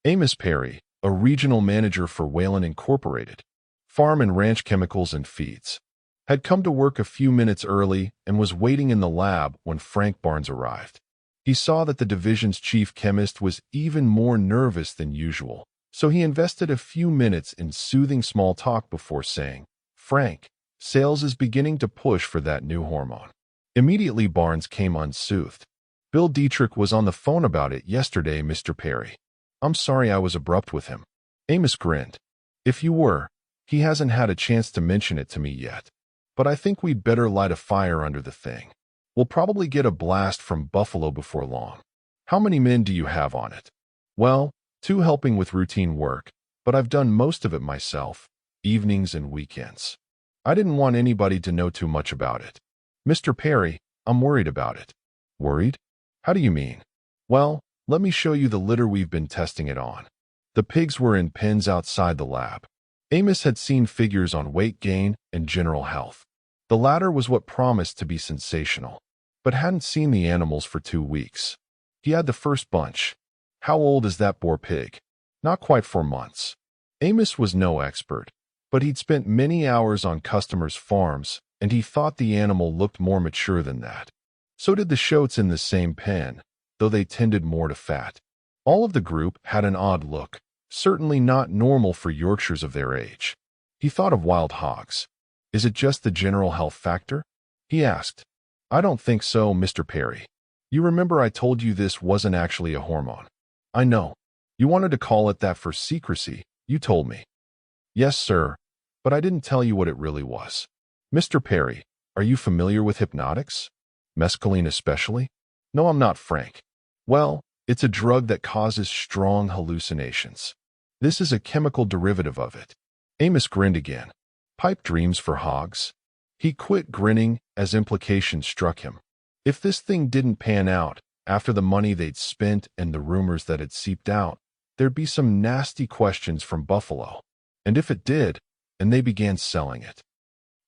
Amos Perry, a regional manager for Whalen Incorporated, Farm and Ranch Chemicals and Feeds, had come to work a few minutes early and was waiting in the lab when Frank Barnes arrived. He saw that the division's chief chemist was even more nervous than usual, so he invested a few minutes in soothing small talk before saying, "Frank, sales is beginning to push for that new hormone." Immediately, Barnes came unsoothed. "Bill Dietrich was on the phone about it yesterday, Mr. Perry. I'm sorry I was abrupt with him." Amos grinned. "If you were, he hasn't had a chance to mention it to me yet. But I think we'd better light a fire under the thing. We'll probably get a blast from Buffalo before long. How many men do you have on it?" "Well, 2 helping with routine work, but I've done most of it myself, evenings and weekends. I didn't want anybody to know too much about it." "Mr. Perry, I'm worried about it." "Worried? How do you mean?" "Well, let me show you the litter we've been testing it on." The pigs were in pens outside the lab. Amos had seen figures on weight gain and general health. The latter was what promised to be sensational, but hadn't seen the animals for 2 weeks. He had the first bunch. "How old is that Boer pig?" "Not quite 4 months." Amos was no expert, but he'd spent many hours on customers' farms, and he thought the animal looked more mature than that. So did the shoats in the same pen, though they tended more to fat. All of the group had an odd look, certainly not normal for Yorkshires of their age. He thought of wild hogs. "Is it just the general health factor?" he asked. "I don't think so, Mr. Perry. You remember I told you this wasn't actually a hormone." "I know. You wanted to call it that for secrecy, you told me." "Yes, sir, but I didn't tell you what it really was." "Mr. Perry, are you familiar with hypnotics? Mescaline especially?" "No, I'm not, Frank." "Well, it's a drug that causes strong hallucinations. This is a chemical derivative of it." Amos grinned again. "Pipe dreams for hogs?" He quit grinning as implication struck him. If this thing didn't pan out, after the money they'd spent and the rumors that had seeped out, there'd be some nasty questions from Buffalo. And if it did, and they began selling it,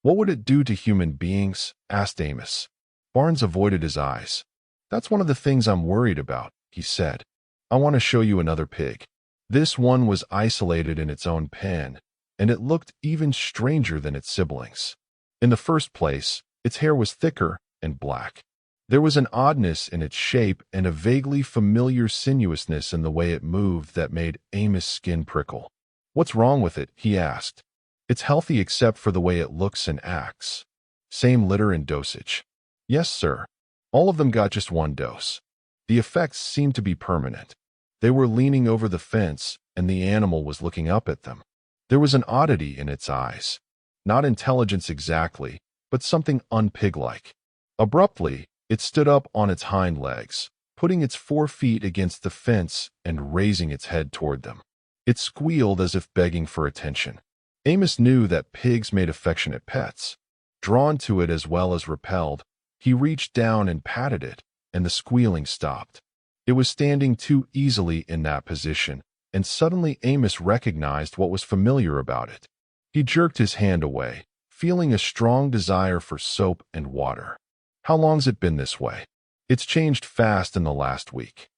what would it do to human beings? Asked Amos. Barnes avoided his eyes. "That's one of the things I'm worried about," he said. "I want to show you another pig." This one was isolated in its own pen, and it looked even stranger than its siblings. In the first place, its hair was thicker and black. There was an oddness in its shape and a vaguely familiar sinuousness in the way it moved that made Amos' skin prickle. "What's wrong with it?" he asked. "It's healthy except for the way it looks and acts." "Same litter and dosage?" "Yes, sir. All of them got just 1 dose. The effects seemed to be permanent. They were leaning over the fence, and the animal was looking up at them. There was an oddity in its eyes. Not intelligence exactly, but something unpig-like. Abruptly, it stood up on its hind legs, putting its 4 feet against the fence and raising its head toward them. It squealed as if begging for attention. Amos knew that pigs made affectionate pets. Drawn to it as well as repelled, he reached down and patted it, and the squealing stopped. It was standing too easily in that position, and suddenly Amos recognized what was familiar about it. He jerked his hand away, feeling a strong desire for soap and water. "How long's it been this way?" "It's changed fast in the last week."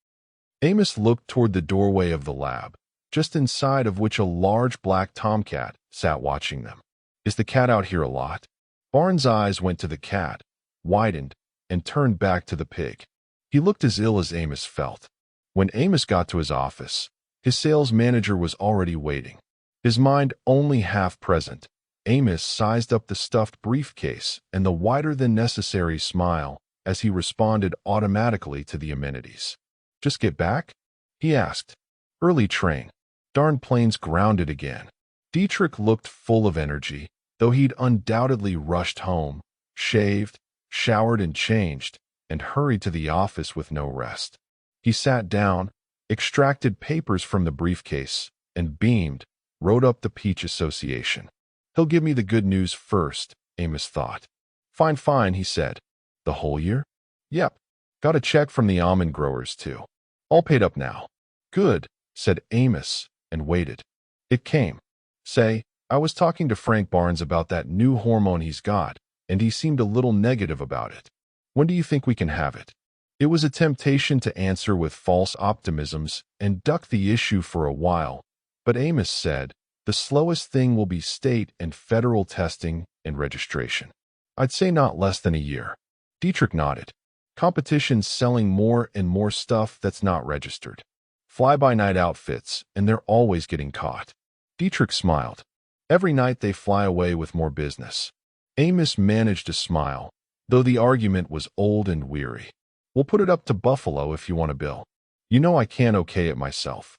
Amos looked toward the doorway of the lab, just inside of which a large black tomcat sat watching them. "Is the cat out here a lot?" Barnes' eyes went to the cat, widened, and turned back to the pig. He looked as ill as Amos felt. When Amos got to his office, his sales manager was already waiting. His mind only half present, Amos sized up the stuffed briefcase and the wider-than-necessary smile as he responded automatically to the amenities. "Just get back?" he asked. "Early train. Darn plane's grounded again." Dietrich looked full of energy, though he'd undoubtedly rushed home, shaved, showered and changed, and hurried to the office with no rest. He sat down, extracted papers from the briefcase, and beamed, wrote up the Peach Association. "He'll give me the good news first," Amos thought. "Fine, fine," he said. "The whole year?" "Yep. Got a check from the almond growers, too. All paid up now." "Good," said Amos, and waited. It came. "Say, I was talking to Frank Barnes about that new hormone he's got, and he seemed a little negative about it. When do you think we can have it?" It was a temptation to answer with false optimisms and duck the issue for a while, but Amos said, the slowest thing will be state and federal testing and registration. I'd say not less than a year. Dietrich nodded. Competition's selling more and more stuff that's not registered. Fly-by-night outfits, and they're always getting caught. Dietrich smiled. Every night they fly away with more business. Amos managed to smile, though the argument was old and weary. We'll put it up to Buffalo if you want a bill. You know I can't okay it myself.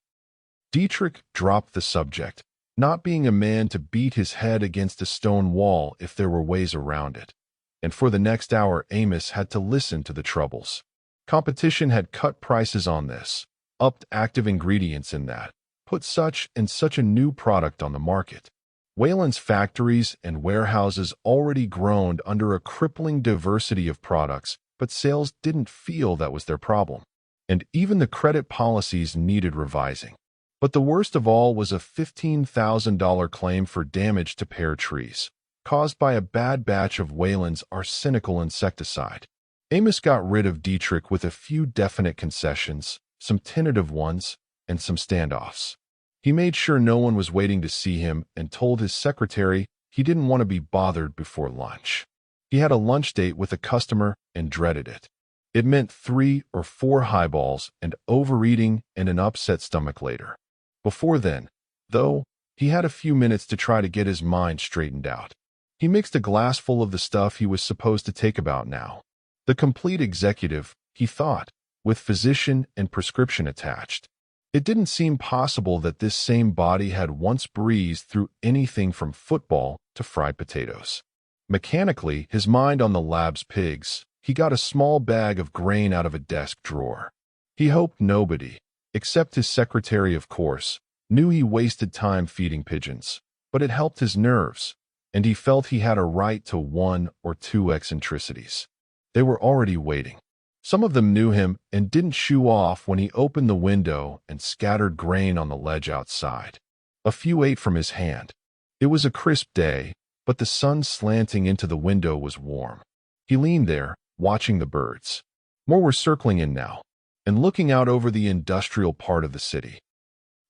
Dietrich dropped the subject, not being a man to beat his head against a stone wall if there were ways around it. And for the next hour, Amos had to listen to the troubles. Competition had cut prices on this, upped active ingredients in that, put such and such a new product on the market. Wayland's factories and warehouses already groaned under a crippling diversity of products, but sales didn't feel that was their problem. And even the credit policies needed revising. But the worst of all was a $15,000 claim for damage to pear trees, caused by a bad batch of Wayland's arsenical insecticide. Amos got rid of Dietrich with a few definite concessions, some tentative ones, and some standoffs. He made sure no one was waiting to see him and told his secretary he didn't want to be bothered before lunch. He had a lunch date with a customer and dreaded it. It meant 3 or 4 highballs and overeating and an upset stomach later. Before then, though, he had a few minutes to try to get his mind straightened out. He mixed a glassful of the stuff he was supposed to take about now. The complete executive, he thought, with physician and prescription attached. It didn't seem possible that this same body had once breezed through anything from football to fried potatoes. Mechanically, his mind on the lab's pigs, he got a small bag of grain out of a desk drawer. He hoped nobody, except his secretary of course, knew he wasted time feeding pigeons, but it helped his nerves, and he felt he had a right to 1 or 2 eccentricities. They were already waiting. Some of them knew him and didn't shoo off when he opened the window and scattered grain on the ledge outside. A few ate from his hand. It was a crisp day, but the sun slanting into the window was warm. He leaned there, watching the birds. More were circling in now, and looking out over the industrial part of the city.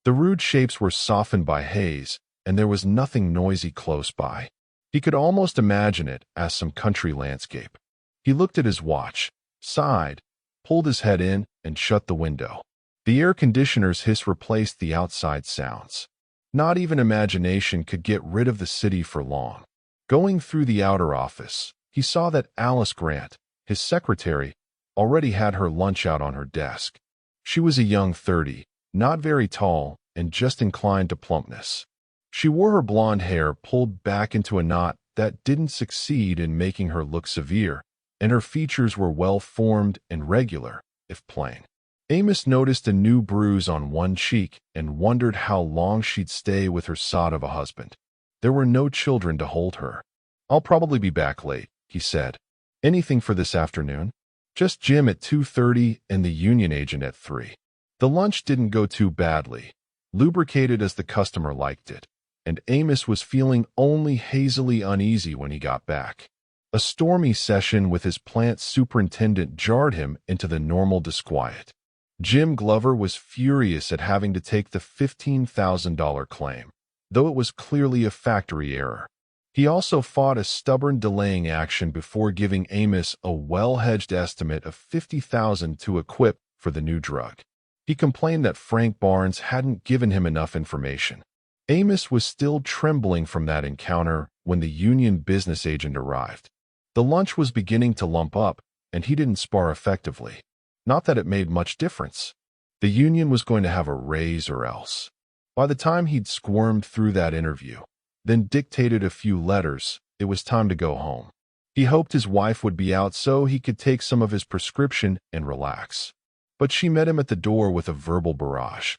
The rude shapes were softened by haze, and there was nothing noisy close by. He could almost imagine it as some country landscape. He looked at his watch, sighed, pulled his head in, and shut the window. The air conditioner's hiss replaced the outside sounds. Not even imagination could get rid of the city for long. Going through the outer office, he saw that Alice Grant, his secretary, already had her lunch out on her desk. She was a young 30, not very tall, and just inclined to plumpness. She wore her blonde hair pulled back into a knot that didn't succeed in making her look severe, and her features were well-formed and regular, if plain. Amos noticed a new bruise on one cheek and wondered how long she'd stay with her sod of a husband. There were no children to hold her. I'll probably be back late, he said. Anything for this afternoon? Just Jim at 2:30 and the union agent at 3. The lunch didn't go too badly, lubricated as the customer liked it, and Amos was feeling only hazily uneasy when he got back. A stormy session with his plant superintendent jarred him into the normal disquiet. Jim Glover was furious at having to take the $15,000 claim, though it was clearly a factory error. He also fought a stubborn delaying action before giving Amos a well-hedged estimate of $50,000 to equip for the new drug. He complained that Frank Barnes hadn't given him enough information. Amos was still trembling from that encounter when the union business agent arrived. The lunch was beginning to lump up, and he didn't spar effectively. Not that it made much difference. The union was going to have a raise or else. By the time he'd squirmed through that interview, then dictated a few letters, it was time to go home. He hoped his wife would be out so he could take some of his prescription and relax. But she met him at the door with a verbal barrage.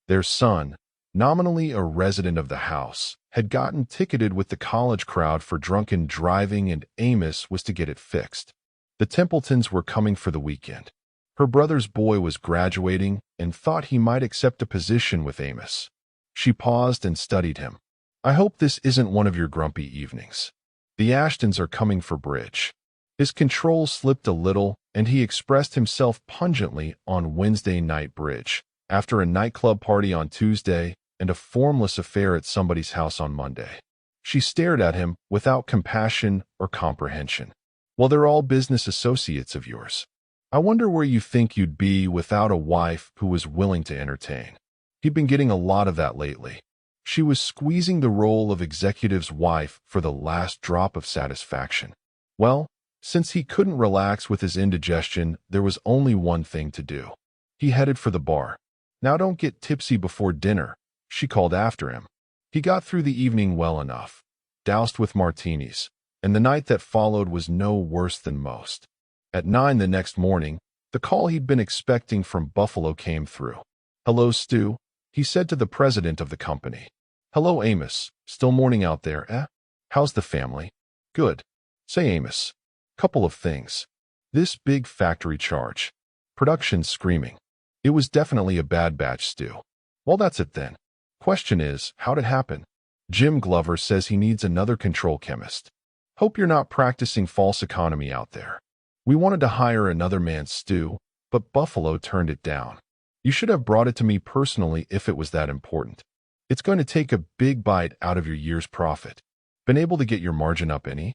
Their son, nominally a resident of the house, had gotten ticketed with the college crowd for drunken driving, and Amos was to get it fixed. The Templetons were coming for the weekend. Her brother's boy was graduating and thought he might accept a position with Amos. She paused and studied him. I hope this isn't one of your grumpy evenings. The Ashtons are coming for bridge. His control slipped a little, and he expressed himself pungently on Wednesday night bridge, after a nightclub party on Tuesday and a formless affair at somebody's house on Monday. She stared at him without compassion or comprehension. Well, they're all business associates of yours. I wonder where you think you'd be without a wife who was willing to entertain. He'd been getting a lot of that lately. She was squeezing the role of executive's wife for the last drop of satisfaction. Well, since he couldn't relax with his indigestion, there was only one thing to do. He headed for the bar. Now don't get tipsy before dinner, she called after him. He got through the evening well enough, doused with martinis, and the night that followed was no worse than most. At 9 the next morning, the call he'd been expecting from Buffalo came through. "Hello, Stu," he said to the president of the company. "Hello, Amos. Still morning out there, eh? How's the family?" "Good." "Say, Amos, couple of things. This big factory charge. Production screaming. It was definitely a bad batch, Stu." "Well, that's it then. Question is, how'd it happen?" "Jim Glover says he needs another control chemist. Hope you're not practicing false economy out there. We wanted to hire another man, Stu, but Buffalo turned it down. You should have brought it to me personally if it was that important. It's going to take a big bite out of your year's profit. Been able to get your margin up any?"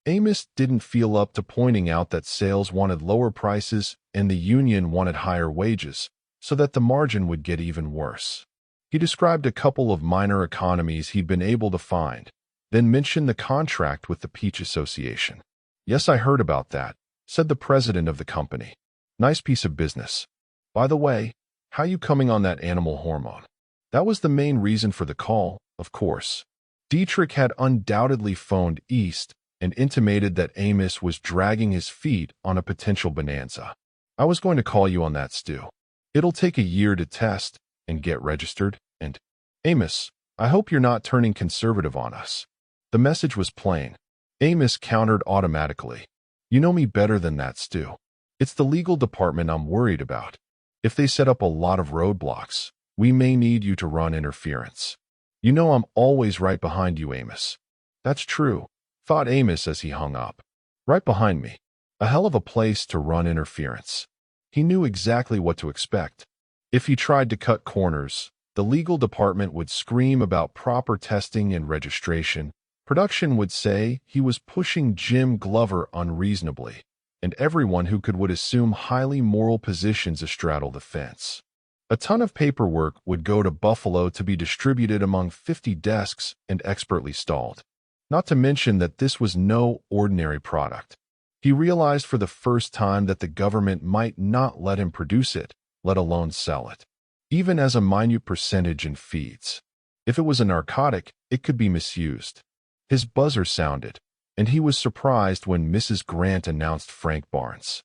Amos didn't feel up to pointing out that sales wanted lower prices and the union wanted higher wages, so that the margin would get even worse. He described a couple of minor economies he'd been able to find, then mentioned the contract with the Peach Association. "Yes, I heard about that," said the president of the company. "Nice piece of business. By the way, how you coming on that animal hormone?" That was the main reason for the call, of course. Dietrich had undoubtedly phoned East and intimated that Amos was dragging his feet on a potential bonanza. "I was going to call you on that, Stu. It'll take a year to test and get registered, and Amos, I hope you're not turning conservative on us." The message was plain. Amos countered automatically. "You know me better than that, Stu. It's the legal department I'm worried about. If they set up a lot of roadblocks, we may need you to run interference. You know I'm always right behind you, Amos." "That's true," thought Amos as he hung up. Right behind me. A hell of a place to run interference. He knew exactly what to expect. If he tried to cut corners, the legal department would scream about proper testing and registration. Production would say he was pushing Jim Glover unreasonably, and everyone who could would assume highly moral positions astraddle the fence. A ton of paperwork would go to Buffalo to be distributed among 50 desks and expertly stalled. Not to mention that this was no ordinary product. He realized for the first time that the government might not let him produce it, let alone sell it, even as a minute percentage in feeds. If it was a narcotic, it could be misused. His buzzer sounded, and he was surprised when Mrs. Grant announced Frank Barnes.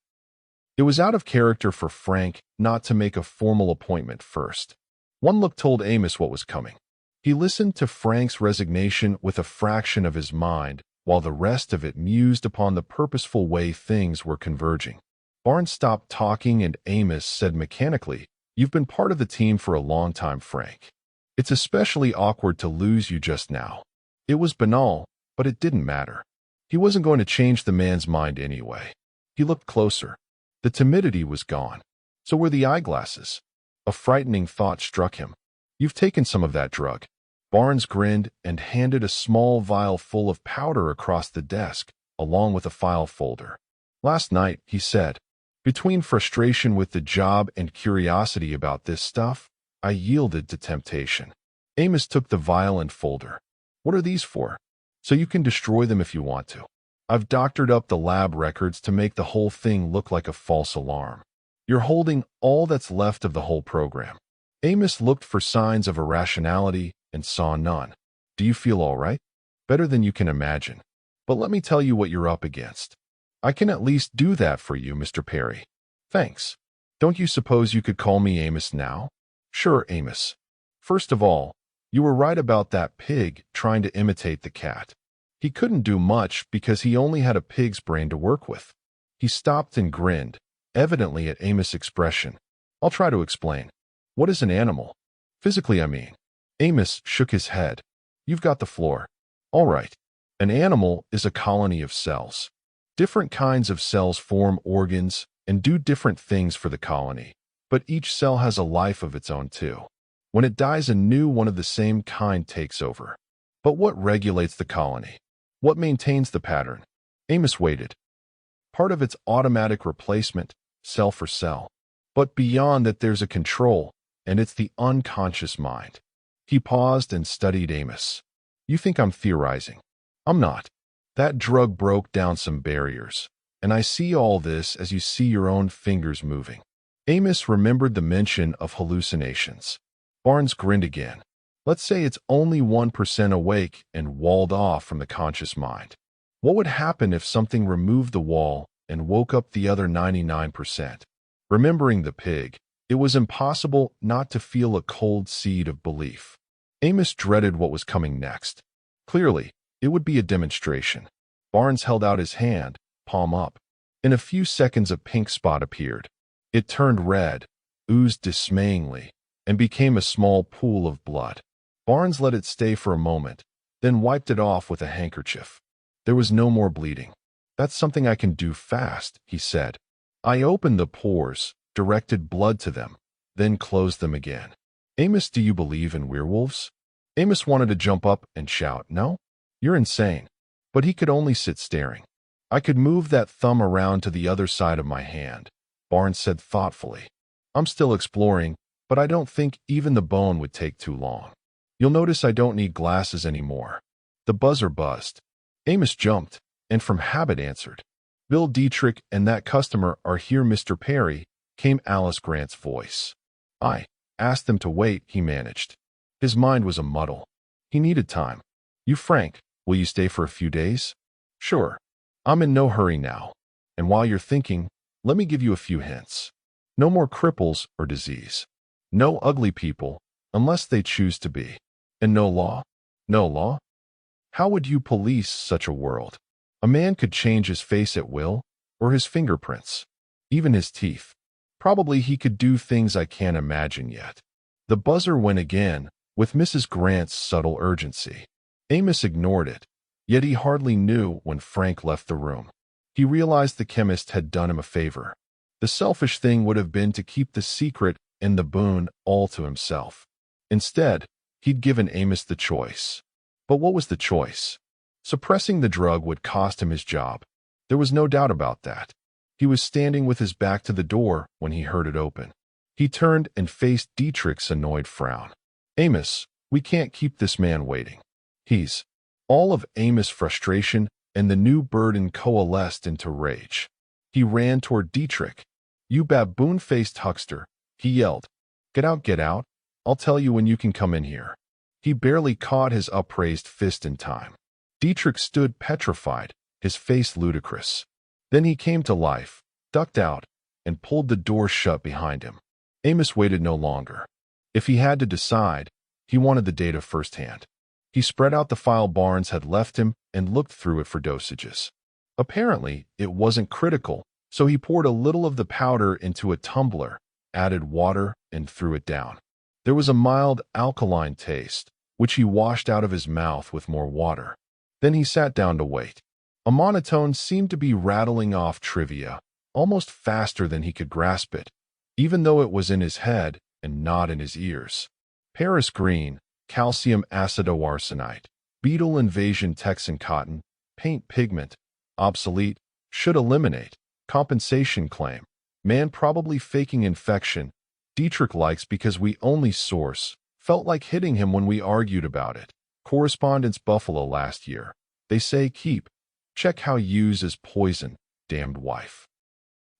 It was out of character for Frank not to make a formal appointment first. One look told Amos what was coming. He listened to Frank's resignation with a fraction of his mind, while the rest of it mused upon the purposeful way things were converging. Barnes stopped talking and Amos said mechanically, "You've been part of the team for a long time, Frank. It's especially awkward to lose you just now." It was banal, but it didn't matter. He wasn't going to change the man's mind anyway. He looked closer. The timidity was gone. So were the eyeglasses. A frightening thought struck him. "You've taken some of that drug." Barnes grinned and handed a small vial full of powder across the desk, along with a file folder. "Last night," he said. "Between frustration with the job and curiosity about this stuff, I yielded to temptation." Amos took the vial and folder. "What are these for?" "So you can destroy them if you want to. I've doctored up the lab records to make the whole thing look like a false alarm. You're holding all that's left of the whole program." Amos looked for signs of irrationality and saw none. "Do you feel all right?" "Better than you can imagine. But let me tell you what you're up against." "I can at least do that for you, Mr. Perry." "Thanks. Don't you suppose you could call me Amos now?" "Sure, Amos. First of all, you were right about that pig trying to imitate the cat. He couldn't do much because he only had a pig's brain to work with." He stopped and grinned, evidently at Amos' expression. "I'll try to explain. What is an animal? Physically, I mean." Amos shook his head. "You've got the floor." "All right. An animal is a colony of cells. Different kinds of cells form organs and do different things for the colony, but each cell has a life of its own too. When it dies, a new one of the same kind takes over. But what regulates the colony? What maintains the pattern? Amos waited. Part of it's automatic replacement, cell for cell. But beyond that there's a control, and it's the unconscious mind. He paused and studied Amos. You think I'm theorizing? I'm not. That drug broke down some barriers, and I see all this as you see your own fingers moving. Amos remembered the mention of hallucinations. Barnes grinned again. Let's say it's only 1% awake and walled off from the conscious mind. What would happen if something removed the wall and woke up the other 99%? Remembering the pig, it was impossible not to feel a cold seed of belief. Amos dreaded what was coming next. Clearly, it would be a demonstration. Barnes held out his hand, palm up. In a few seconds a pink spot appeared. It turned red, oozed dismayingly, and became a small pool of blood. Barnes let it stay for a moment, then wiped it off with a handkerchief. There was no more bleeding. That's something I can do fast, he said. I opened the pores, directed blood to them, then closed them again. Amos, do you believe in werewolves? Amos wanted to jump up and shout, no? You're insane. But he could only sit staring. I could move that thumb around to the other side of my hand, Barnes said thoughtfully. I'm still exploring, but I don't think even the bone would take too long. You'll notice I don't need glasses anymore. The buzzer buzzed. Amos jumped, and from habit answered. Bill Dietrich and that customer are here, Mr. Perry, came Alice Grant's voice. I asked them to wait, he managed. His mind was a muddle. He needed time. You Frank, will you stay for a few days? Sure. I'm in no hurry now. And while you're thinking, let me give you a few hints. No more cripples or disease. No ugly people, unless they choose to be. And no law? No law? How would you police such a world? A man could change his face at will, or his fingerprints, even his teeth. Probably he could do things I can't imagine yet. The buzzer went again, with Mrs. Grant's subtle urgency. Amos ignored it, yet he hardly knew when Frank left the room. He realized the chemist had done him a favor. The selfish thing would have been to keep the secret and the boon all to himself. Instead, he'd given Amos the choice. But what was the choice? Suppressing the drug would cost him his job. There was no doubt about that. He was standing with his back to the door when he heard it open. He turned and faced Dietrich's annoyed frown. Amos, we can't keep this man waiting. He's... All of Amos' frustration and the new burden coalesced into rage. He ran toward Dietrich. You baboon-faced huckster, he yelled. Get out, get out. I'll tell you when you can come in here. He barely caught his upraised fist in time. Dietrich stood petrified, his face ludicrous. Then he came to life, ducked out, and pulled the door shut behind him. Amos waited no longer. If he had to decide, he wanted the data firsthand. He spread out the file Barnes had left him and looked through it for dosages. Apparently, it wasn't critical, so he poured a little of the powder into a tumbler, added water, and threw it down. There was a mild alkaline taste, which he washed out of his mouth with more water. Then he sat down to wait. A monotone seemed to be rattling off trivia, almost faster than he could grasp it, even though it was in his head and not in his ears. Paris green, calcium acidoarsenite, beetle invasion Texan cotton, paint pigment, obsolete, should eliminate, compensation claim, man probably faking infection, Dietrich likes because we only source, felt like hitting him when we argued about it. Correspondence Buffalo last year. They say keep. Check how use is poison, damned wife.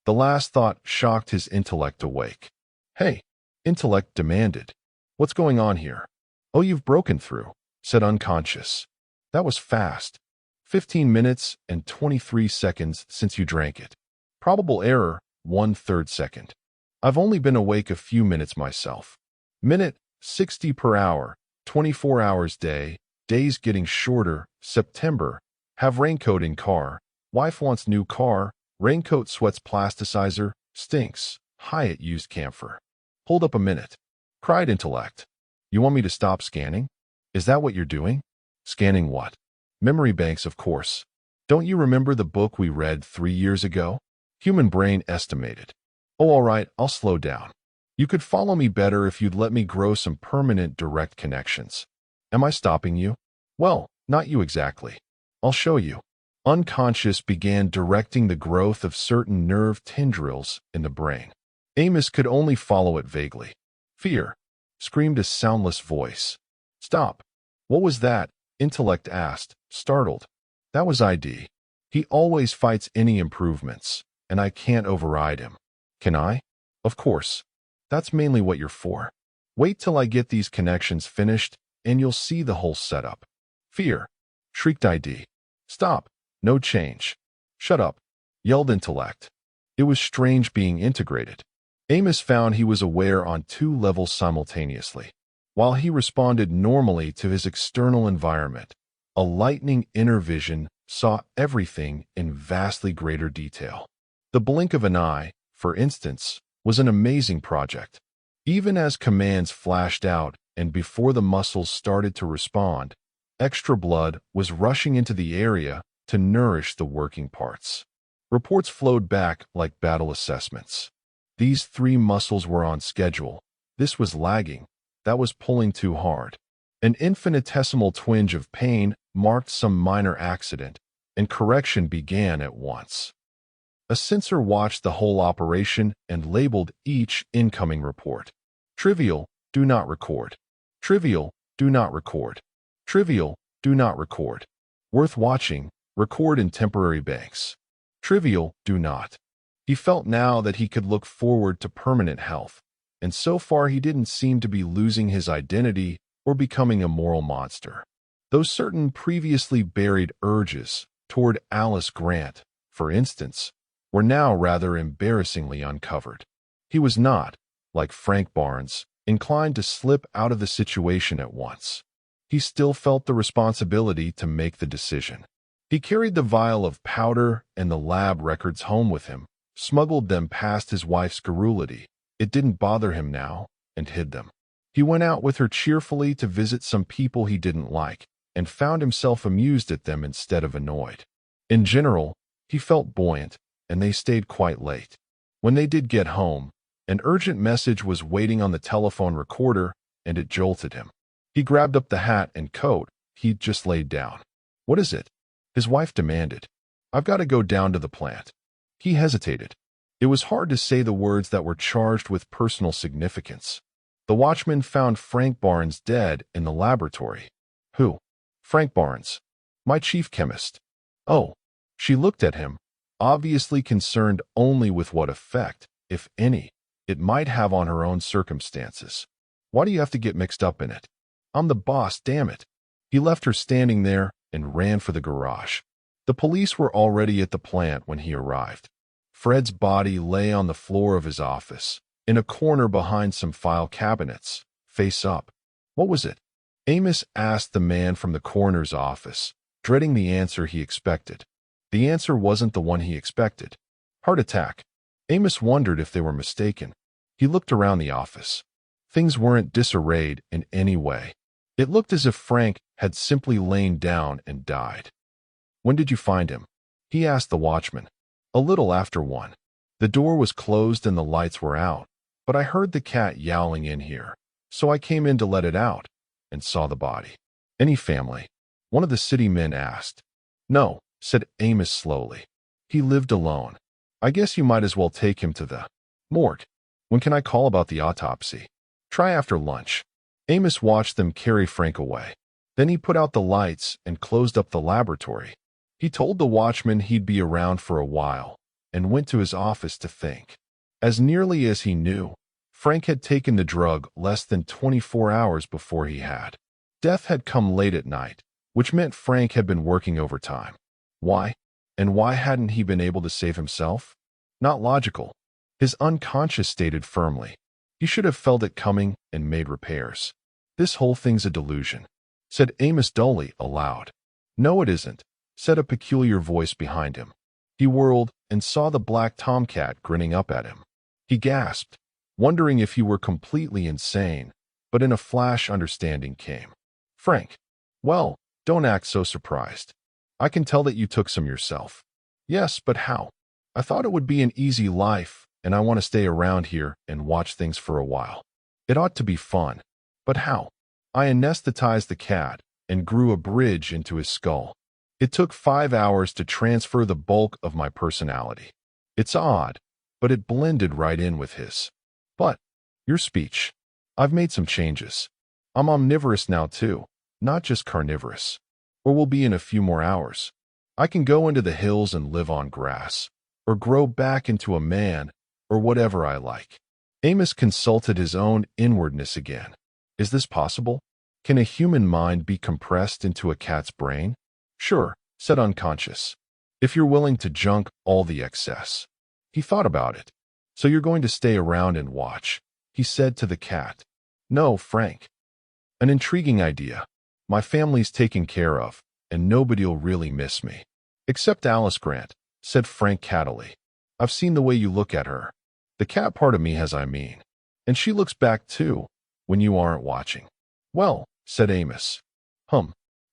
The last thought shocked his intellect awake. Hey, intellect demanded. What's going on here? Oh, you've broken through, said unconscious. That was fast. 15 minutes and 23 seconds since you drank it. Probable error, 1/3 second. I've only been awake a few minutes myself. Minute, 60 per hour, 24 hours day, days getting shorter, September. Have raincoat in car. Wife wants new car. Raincoat sweats plasticizer. Stinks. Hyatt used camphor. Hold up a minute. Cried intellect. You want me to stop scanning? Is that what you're doing? Scanning what? Memory banks, of course. Don't you remember the book we read 3 years ago? Human Brain Estimated. Oh, all right, I'll slow down. You could follow me better if you'd let me grow some permanent direct connections. Am I stopping you? Well, not you exactly. I'll show you. Unconscious began directing the growth of certain nerve tendrils in the brain. Amos could only follow it vaguely. Fear, screamed a soundless voice. Stop. What was that? Intellect asked, startled. That was ID. He always fights any improvements, and I can't override him. Can I? Of course. That's mainly what you're for. Wait till I get these connections finished, and you'll see the whole setup. Fear, shrieked ID. Stop. No change. Shut up, yelled Intellect. It was strange being integrated. Amos found he was aware on 2 levels simultaneously. While he responded normally to his external environment, a lightning inner vision saw everything in vastly greater detail. The blink of an eye, for instance, was an amazing project. Even as commands flashed out and before the muscles started to respond, extra blood was rushing into the area to nourish the working parts. Reports flowed back like battle assessments. These 3 muscles were on schedule. This was lagging. That was pulling too hard. An infinitesimal twinge of pain marked some minor accident, and correction began at once. A sensor watched the whole operation and labeled each incoming report. Trivial, do not record. Trivial, do not record. Trivial, do not record. Worth watching, record in temporary banks. Trivial, do not. He felt now that he could look forward to permanent health, and so far he didn't seem to be losing his identity or becoming a moral monster. Those certain previously buried urges toward Alice Grant, for instance, were now rather embarrassingly uncovered. He was not, like Frank Barnes, inclined to slip out of the situation at once. He still felt the responsibility to make the decision. He carried the vial of powder and the lab records home with him, smuggled them past his wife's garrulity. It didn't bother him now, and hid them. He went out with her cheerfully to visit some people he didn't like, and found himself amused at them instead of annoyed. In general, he felt buoyant, and they stayed quite late. When they did get home, an urgent message was waiting on the telephone recorder, and it jolted him. He grabbed up the hat and coat he'd just laid down. What is it? His wife demanded. I've got to go down to the plant. He hesitated. It was hard to say the words that were charged with personal significance. The watchman found Frank Barnes dead in the laboratory. Who? Frank Barnes. My chief chemist. Oh. She looked at him, obviously concerned only with what effect, if any, it might have on her own circumstances. Why do you have to get mixed up in it? I'm the boss, damn it. He left her standing there and ran for the garage. The police were already at the plant when he arrived. Fred's body lay on the floor of his office, in a corner behind some file cabinets, face up. What was it? Amos asked the man from the coroner's office, dreading the answer he expected. The answer wasn't the one he expected. Heart attack. Amos wondered if they were mistaken. He looked around the office. Things weren't disarrayed in any way. It looked as if Frank had simply lain down and died. When did you find him? He asked the watchman. A little after 1. The door was closed and the lights were out, but I heard the cat yowling in here, so I came in to let it out, and saw the body. Any family? One of the city men asked. No, said Amos slowly. He lived alone. I guess you might as well take him to the morgue. When can I call about the autopsy? Try after lunch. Amos watched them carry Frank away. Then he put out the lights and closed up the laboratory. He told the watchman he'd be around for a while, and went to his office to think. As nearly as he knew, Frank had taken the drug less than 24 hours before he had. Death had come late at night, which meant Frank had been working overtime. Why? And why hadn't he been able to save himself? Not logical. His unconscious stated firmly. He should have felt it coming and made repairs. This whole thing's a delusion, said Amos dully aloud. No, it isn't, said a peculiar voice behind him. He whirled and saw the black tomcat grinning up at him. He gasped, wondering if he were completely insane, but in a flash understanding came. Frank. Well, don't act so surprised. I can tell that you took some yourself. Yes, but how? I thought it would be an easy life, and I want to stay around here and watch things for a while. It ought to be fun. But how? I anesthetized the cat and grew a bridge into his skull. It took 5 hours to transfer the bulk of my personality. It's odd, but it blended right in with his. But, your speech. I've made some changes. I'm omnivorous now too, not just carnivorous. Or will be in a few more hours. I can go into the hills and live on grass, or grow back into a man, or whatever I like. Amos consulted his own inwardness again. Is this possible? Can a human mind be compressed into a cat's brain? Sure, said Unconscious. If you're willing to junk all the excess. He thought about it. So you're going to stay around and watch, he said to the cat. No, Frank. An intriguing idea. My family's taken care of, and nobody'll really miss me. Except Alice Grant, said Frank cattily. I've seen the way you look at her. The cat part of me has, I mean. And she looks back too, when you aren't watching. Well, said Amos.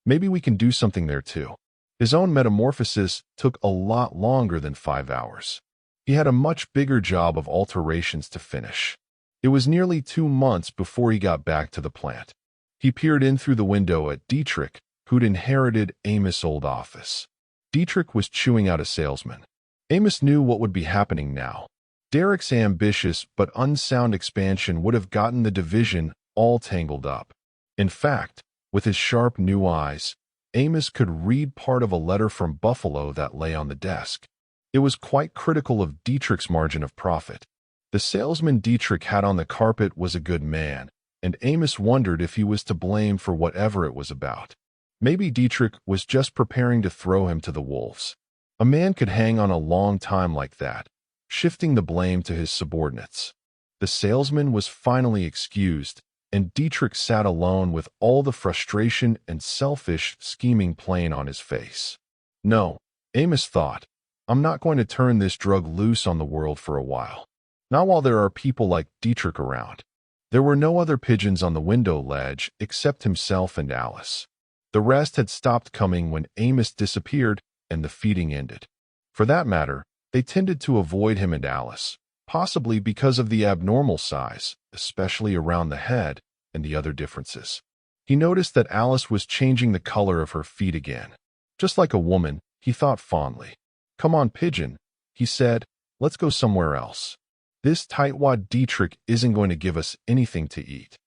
Maybe we can do something there too. His own metamorphosis took a lot longer than 5 hours. He had a much bigger job of alterations to finish. It was nearly 2 months before he got back to the plant. He peered in through the window at Dietrich, who'd inherited Amos' old office. Dietrich was chewing out a salesman. Amos knew what would be happening now. Derek's ambitious but unsound expansion would have gotten the division all tangled up. In fact, with his sharp new eyes, Amos could read part of a letter from Buffalo that lay on the desk. It was quite critical of Dietrich's margin of profit. The salesman Dietrich had on the carpet was a good man, and Amos wondered if he was to blame for whatever it was about. Maybe Dietrich was just preparing to throw him to the wolves. A man could hang on a long time like that, shifting the blame to his subordinates. The salesman was finally excused, and Dietrich sat alone with all the frustration and selfish scheming playing on his face. No, Amos thought, I'm not going to turn this drug loose on the world for a while. Not while there are people like Dietrich around. There were no other pigeons on the window ledge except himself and Alice. The rest had stopped coming when Amos disappeared and the feeding ended. For that matter, they tended to avoid him and Alice, possibly because of the abnormal size, especially around the head, and the other differences. He noticed that Alice was changing the color of her feet again. Just like a woman, he thought fondly. Come on, pigeon, he said, let's go somewhere else. This tightwad Dietrich isn't going to give us anything to eat.